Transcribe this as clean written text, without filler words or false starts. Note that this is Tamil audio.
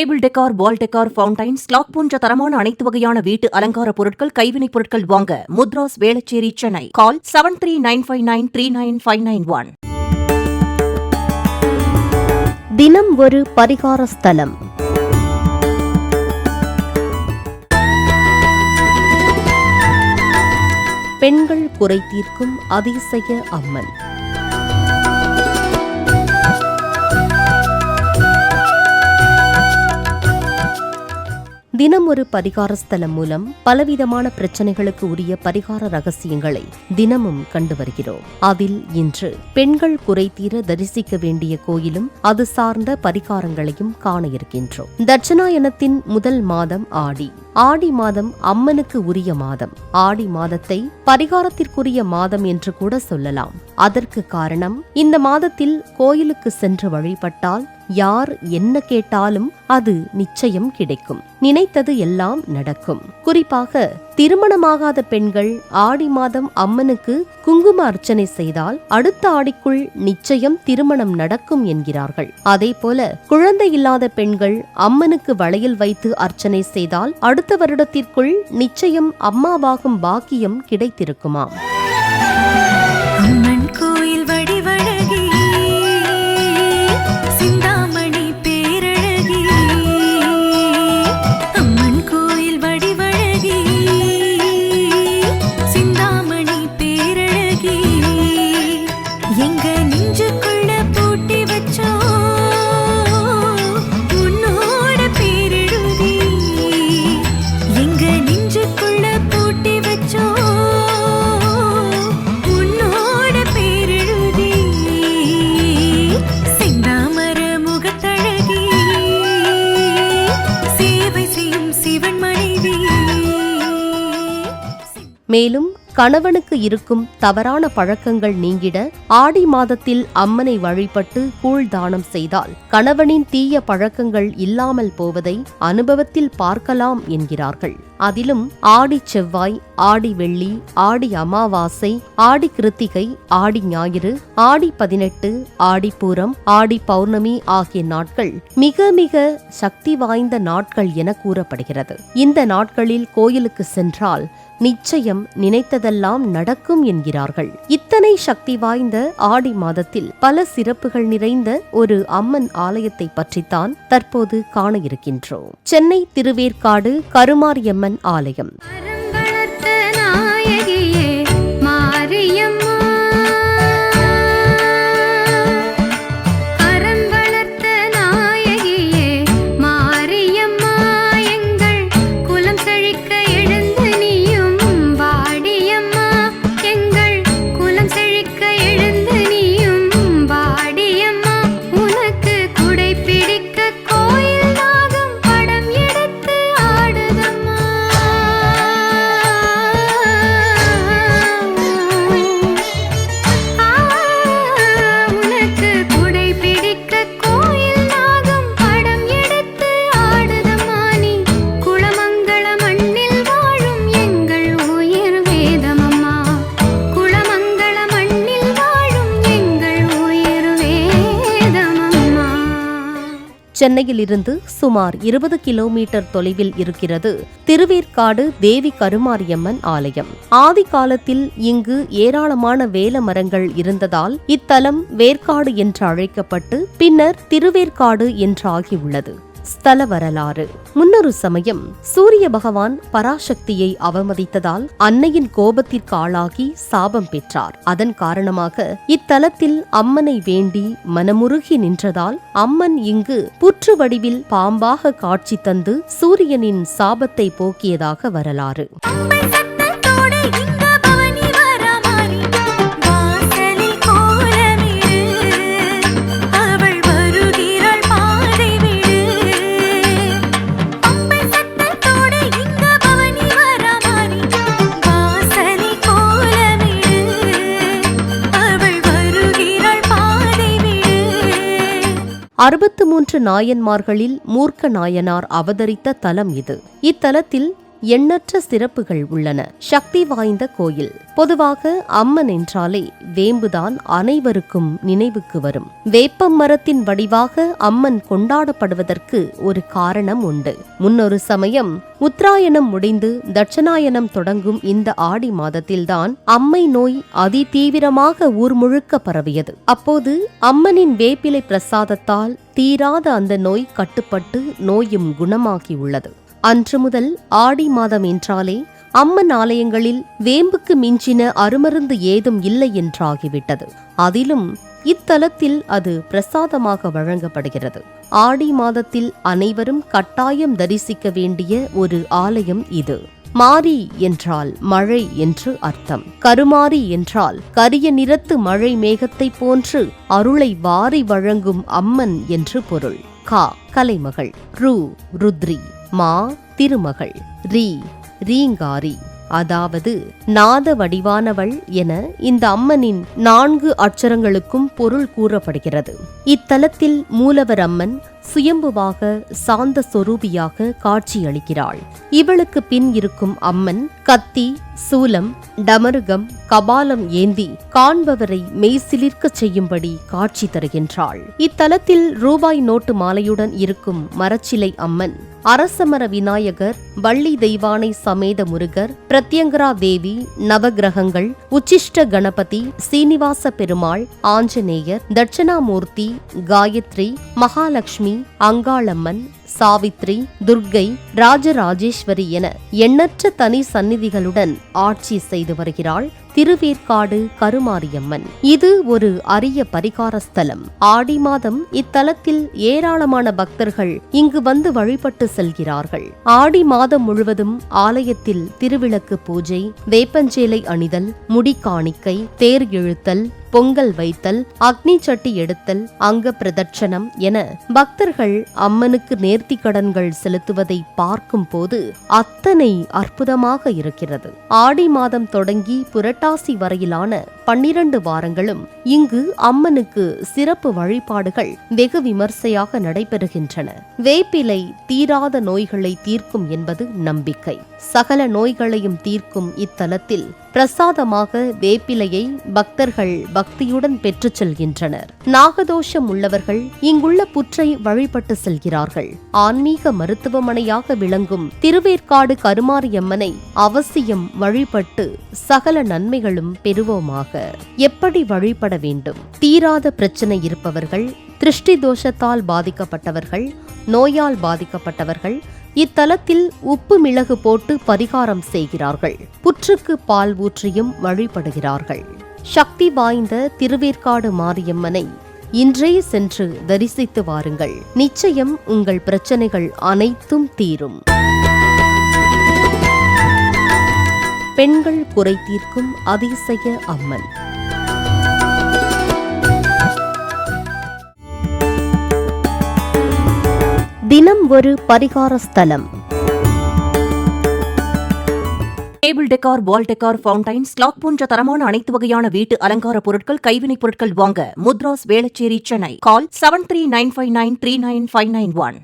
டேபிள் டெக்கார், வால் டெக்கார், ஃபவுண்டைன்ஸ், கிளாக் போன்ற தரமான அனைத்து வகையான வீட்டு அலங்கார பொருட்கள், கைவினைப் பொருட்கள் வாங்க முத்ராஸ், வேளச்சேரி, சென்னை. கால் 7395939591. தினம் ஒரு பரிகார ஸ்தலம். பெண்கள் குறை தீர்க்கும் அதிசய அம்மன். தினம் ஒரு பரிகார ஸ்தலம் மூலம் பலவிதமான பிரச்சனைகளுக்கு உரிய பரிகார ரகசியங்களை தினமும் கண்டு வருகிறோம். அதில் இன்று பெண்கள் குறை தீர தரிசிக்க வேண்டிய கோயிலும் அது சார்ந்த பரிகாரங்களையும் காண இருக்கின்றோம். தட்சிணாயனத்தின் முதல் மாதம் ஆடி. ஆடி மாதம் அம்மனுக்கு உரிய மாதம். ஆடி மாதத்தை பரிகாரத்திற்குரிய மாதம் என்று கூட சொல்லலாம். அதற்கு காரணம், இந்த மாதத்தில் கோயிலுக்கு சென்று வழிபட்டால் யார் என்ன கேட்டாலும் அது நிச்சயம் கிடைக்கும். நினைத்தது எல்லாம் நடக்கும். குறிப்பாக திருமணமாகாத பெண்கள் ஆடி மாதம் அம்மனுக்கு குங்கும அர்ச்சனை செய்தால் அடுத்த ஆடிக்குள் நிச்சயம் திருமணம் நடக்கும் என்கிறார்கள். அதேபோல குழந்தை இல்லாத பெண்கள் அம்மனுக்கு வளையல் வைத்து அர்ச்சனை செய்தால் அடுத்த வருடத்திற்குள் நிச்சயம் அம்மாவாகும் பாக்கியம் கிடைத்திருக்குமாம். அம்மன் கோயில் வடிவழகி, சிந்தாமணி பேரழகி. அம்மன் கோயில் வடிவழகி, சிந்தாமணி பேரழகி. எங்க நெஞ்சுக்குள்ள பூட்டி வச்சோ உன்னோட பேரெழுதி. எங்க நெஞ்சுக்குள்ள பூட்டி வச்சோ மேலும் கணவனுக்கு இருக்கும் தவறான பழக்கங்கள் நீங்கிட ஆடி மாதத்தில் அம்மனை வழிபட்டு கூழ் தானம் செய்தால் கணவனின் தீய பழக்கங்கள் இல்லாமல் போவதை அனுபவத்தில் பார்க்கலாம் என்கிறார்கள். அதிலும் ஆடி செவ்வாய், ஆடி வெள்ளி, ஆடி அமாவாசை, ஆடி கிருத்திகை, ஆடி ஞாயிறு, ஆடி 18, ஆடி பூரம், ஆடி பௌர்ணமி ஆகிய நாட்கள் மிக மிக சக்தி வாய்ந்த நாட்கள் என கூறப்படுகிறது. இந்த நாட்களில் கோயிலுக்கு சென்றால் நிச்சயம் நினைத்ததெல்லாம் நடக்கும் என்கிறார்கள். இத்தனை சக்தி வாய்ந்த ஆடி மாதத்தில் பல சிறப்புகள் நிறைந்த ஒரு அம்மன் ஆலயத்தை பற்றித்தான் தற்போது காண இருக்கின்றோம். சென்னை திருவேற்காடு கருமாரியம்மன் ஆலயம். சென்னையில் இருந்து சுமார் 20 கிலோமீட்டர் தொலைவில் இருக்கிறது திருவேற்காடு தேவி கருமாரியம்மன் ஆலயம். ஆதி காலத்தில் இங்கு ஏராளமான வேல மரங்கள் இருந்ததால் இத்தலம் வேற்காடு என்று அழைக்கப்பட்டு பின்னர் திருவேற்காடு என்றாகியுள்ளது. ஸ்தல வரலாறு. முன்னொரு சமயம் சூரிய பகவான் பராசக்தியை அவமதித்ததால் அன்னையின் கோபத்திற்கு ஆளாகி சாபம் பெற்றார். அதன் காரணமாக இத்தலத்தில் அம்மனை வேண்டி மனமுருகி நின்றதால் அம்மன் இங்கு புற்று வடிவில் பாம்பாக காட்சி தந்து சூரியனின் சாபத்தை போக்கியதாக வரலாறு. அறுபத்து 3 நாயன்மார்களில் மூர்க்க நாயனார் அவதரித்த தலம் இது. இத்தலத்தில் எண்ணற்ற சிறப்புகள் உள்ளன. சக்தி வாய்ந்த கோயில். பொதுவாக அம்மன் என்றாலே வேம்புதான் அனைவருக்கும் நினைவுக்கு வரும். வேப்ப மரத்தின் வடிவாக அம்மன் கொண்டாடப்படுவதற்கு ஒரு காரணம் உண்டு. முன்னொரு சமயம் உத்தராயணம் முடிந்து தட்சணாயனம் தொடங்கும் இந்த ஆடி மாதத்தில்தான் அம்மை நோய் அதிதீவிரமாக ஊர் முழுக்க பரவியது. அப்போது அம்மனின் வேப்பிலை பிரசாதத்தால் தீராத அந்த நோய் கட்டுப்பட்டு நோயும் குணமாகியுள்ளது. அன்று முதல் ஆடி மாதம் என்றாலே அம்மன் ஆலயங்களில் வேம்புக்கு மிஞ்சின அருமருந்து ஏதும் இல்லை என்றாகிவிட்டது. அதிலும் இத்தலத்தில் அது பிரசாதமாக வழங்கப்படுகிறது. ஆடி மாதத்தில் அனைவரும் கட்டாயம் தரிசிக்க வேண்டிய ஒரு ஆலயம் இது. மாரி என்றால் மழை என்று அர்த்தம். கருமாரி என்றால் கரிய நிறத்து மழை மேகத்தை போன்று அருளை வாரி வழங்கும் அம்மன் என்று பொருள். கா கலைமகள், ரு ருத்ரி, மா திருமகள், ரீ ரீங்காரி, அதாவது நாத வடிவானவள் என இந்த அம்மனின் 4 அட்சரங்களுக்கும் பொருள் கூறப்படுகிறது. இத்தலத்தில் மூலவர் அம்மன் சுயம்புவாக சாந்த சொரூபியாக காட்சியளிக்கிறாள். இவளுக்கு பின் இருக்கும் அம்மன் கத்தி, சூலம், டமருகம், கபாலம் ஏந்தி காண்பவரை மெய்சிலிர்க்க செய்யும்படி காட்சி தருகின்றாள். இத்தலத்தில் ரூபாய் நோட்டு மாலையுடன் இருக்கும் மரச்சிலை அம்மன், அரசமர விநாயகர், வள்ளி தெய்வானை சமேத முருகர், பிரத்யங்கரா தேவி, நவகிரகங்கள், உச்சிஷ்ட கணபதி, சீனிவாச பெருமாள், ஆஞ்சநேயர், தட்சணாமூர்த்தி, காயத்ரி, மகாலட்சுமி, அங்காளம்மன், சாவித்ரி, துர்க்கை, ராஜராஜேஸ்வரி என எண்ணற்ற தனி சந்நிதிகளுடன் ஆட்சி செய்து வருகிறாள் திருவேற்காடு கருமாரியம்மன். இது ஒரு அரிய பரிகார ஸ்தலம். ஆடி மாதம் இத்தலத்தில் ஏராளமான பக்தர்கள் இங்கு வந்து வழிபட்டு செல்கிறார்கள். ஆடி மாதம் முழுவதும் ஆலயத்தில் திருவிளக்கு பூஜை, வேப்பஞ்சேலை அணிதல், முடி காணிக்கை, தேர் இழுத்தல், பொங்கல் வைத்தல், அக்னி சட்டி எடுத்தல், அங்க பிரதட்சணம் என பக்தர்கள் அம்மனுக்கு நேர்த்தி கடன்கள் செலுத்துவதை பார்க்கும் போது அத்தனை அற்புதமாக இருக்கிறது. ஆடி மாதம் தொடங்கி புரட்டாசி வரையிலான 12 வாரங்களும் இங்கு அம்மனுக்கு சிறப்பு வழிபாடுகள் வெகு விமர்சையாக நடைபெறுகின்றன. வேப்பிலை தீராத நோய்களை தீர்க்கும் என்பது நம்பிக்கை. சகல நோய்களையும் தீர்க்கும் இத்தலத்தில் பிரசாதமாக வேப்பிலையை பக்தர்கள் பக்தியுடன் பெற்றுச் செல்கின்றனர். நாகதோஷம் உள்ளவர்கள் இங்குள்ள புற்றை வழிபட்டு செல்கிறார்கள். ஆன்மீக மருத்துவமனையாக விளங்கும் திருவேற்காடு கருமாரியம்மனை அவசியம் வழிபட்டு சகல நன்மைகளும் பெறுவோமாக. எப்படி வழிபட வேண்டும்? தீராத பிரச்சனை இருப்பவர்கள், திருஷ்டி தோஷத்தால் பாதிக்கப்பட்டவர்கள், நோயால் பாதிக்கப்பட்டவர்கள் இத்தலத்தில் உப்பு மிளகு போட்டு பரிகாரம் செய்கிறார்கள். புற்றுக்கு பால் ஊற்றியும் வழிபடுகிறார்கள். சக்தி வாய்ந்த திருவேற்காடு மாரியம்மனை இன்றே சென்று தரிசித்து வாருங்கள். நிச்சயம் உங்கள் பிரச்சனைகள் அனைத்தும் தீரும். பெண்கள் குறை தீர்க்கும் அதிசய அம்மன். தினம் ஒரு பரிகார ஸ்தலம். டேபிள் டெக்கார், வால் டெக்கார், ஃபவுண்டைன்ஸ், கிளாக் போன்ற தரமான அனைத்து வகையான வீட்டு அலங்கார பொருட்கள், கைவினைப் பொருட்கள் வாங்க முத்ராஸ் வேளச்சேரி, சென்னை. கால் 7395939591.